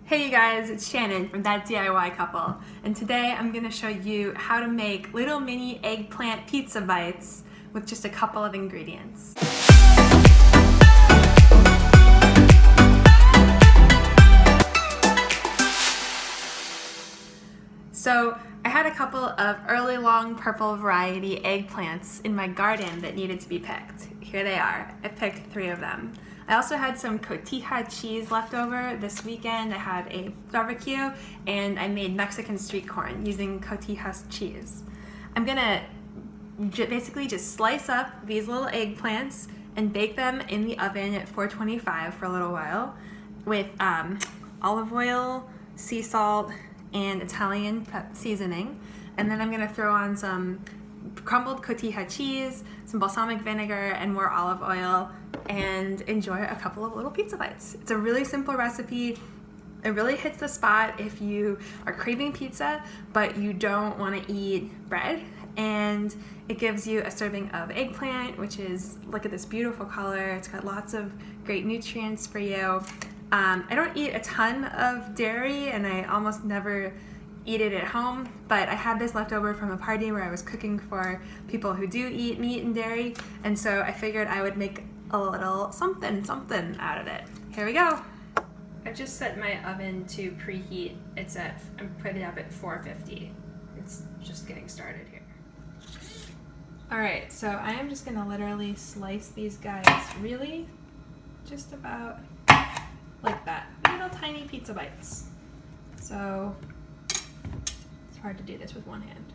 Hey you guys, it's Shannon from That DIY Couple, and today I'm going to show you how to make little mini eggplant pizza bites with just a couple of ingredients. So I had a couple of early long purple variety eggplants in my garden that needed to be picked. Here they are. I picked 3 of them. I also had some cotija cheese left over this weekend. I had a barbecue and I made Mexican street corn using cotija cheese. I'm gonna basically just slice up these little eggplants and bake them in the oven at 425 for a little while with olive oil, sea salt, and Italian seasoning. And then I'm gonna throw on some crumbled cotija cheese, some balsamic vinegar, and more olive oil, and enjoy a couple of little pizza bites. It's a really simple recipe. It really hits the spot if you are craving pizza, but you don't want to eat bread. And it gives you a serving of eggplant, which is, look at this beautiful color. It's got lots of great nutrients for you. I don't eat a ton of dairy, and I almost never eat it at home, but I had this left over from a party where I was cooking for people who do eat meat and dairy, and so I figured I would make a little something out of it. Here we go. I just set my oven to preheat. I'm putting it up at 450. It's just getting started here. Alright, so I am just gonna literally slice these guys really just about like that. Little tiny pizza bites. So it's hard to do this with one hand.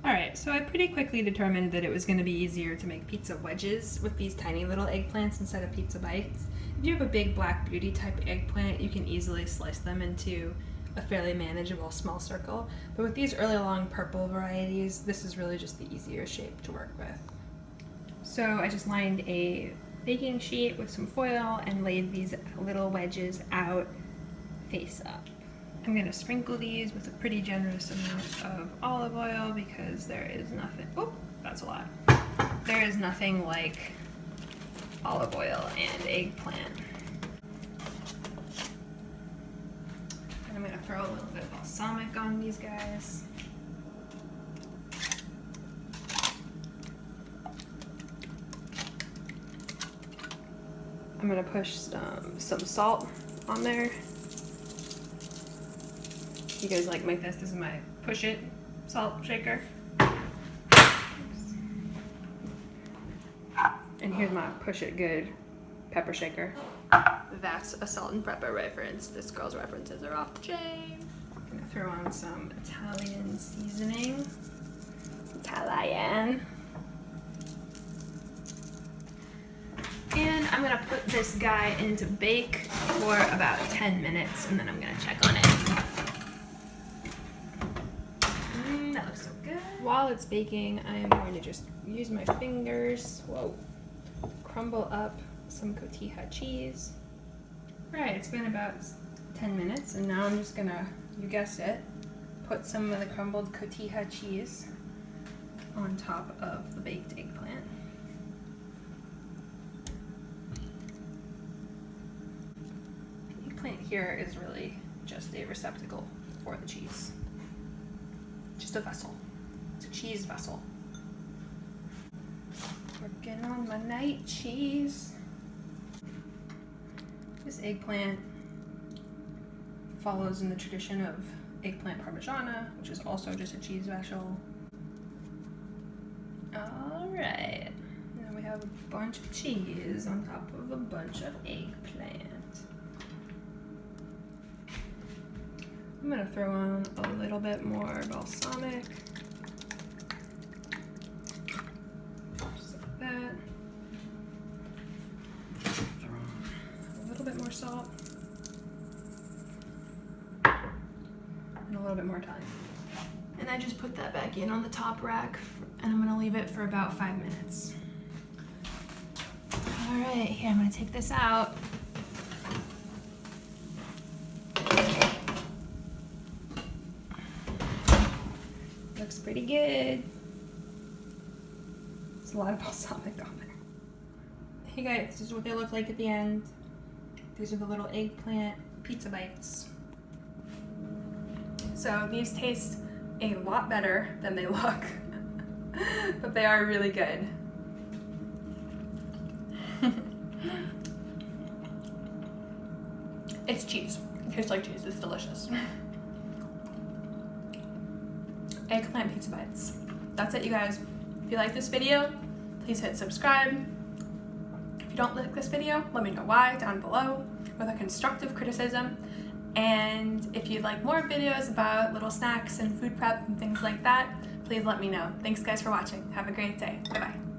Alright, so I pretty quickly determined that it was going to be easier to make pizza wedges with these tiny little eggplants instead of pizza bites. If you have a big Black Beauty type eggplant, you can easily slice them into a fairly manageable small circle. But with these early long purple varieties, this is really just the easier shape to work with. So I just lined a baking sheet with some foil and laid these little wedges out face up. I'm going to sprinkle these with a pretty generous amount of olive oil because there is nothing, oh, that's a lot. There is nothing like olive oil and eggplant. And I'm going to throw a little bit of balsamic on these guys. I'm going to push some salt on there. You guys like this? This is my push it salt shaker. Oops. And here's my push it good pepper shaker. That's a salt and pepper reference. This girl's references are off the chain. I'm gonna throw on some Italian seasoning. Italian. And I'm gonna put this guy into bake for about 10 minutes and then I'm gonna check on it. That looks so good. While it's baking, I am going to just use my fingers, crumble up some cotija cheese. Alright, it's been about 10 minutes and now I'm just gonna, you guessed it, put some of the crumbled cotija cheese on top of the baked eggplant. The eggplant here is really just a receptacle for the cheese. Just a vessel. It's a cheese vessel. Working on my night cheese. This eggplant follows in the tradition of eggplant parmigiana, which is also just a cheese vessel. Alright. Now we have a bunch of cheese on top of a bunch of eggplant. I'm going to throw on a little bit more balsamic, just like that. Throw on a little bit more salt, and a little bit more thyme. And I just put that back in on the top rack, and I'm going to leave it for about 5 minutes. Alright, here I'm going to take this out. Looks pretty good. There's a lot of balsamic on there. Hey guys, this is what they look like at the end. These are the little eggplant pizza bites. So these taste a lot better than they look, but they are really good. It's cheese. It tastes like cheese. It's delicious. Eggplant pizza bites. That's it, you guys. If you like this video, please hit subscribe. If you don't like this video, let me know why down below with a constructive criticism. And if you'd like more videos about little snacks and food prep and things like that, please let me know. Thanks guys for watching. Have a great day. Bye bye.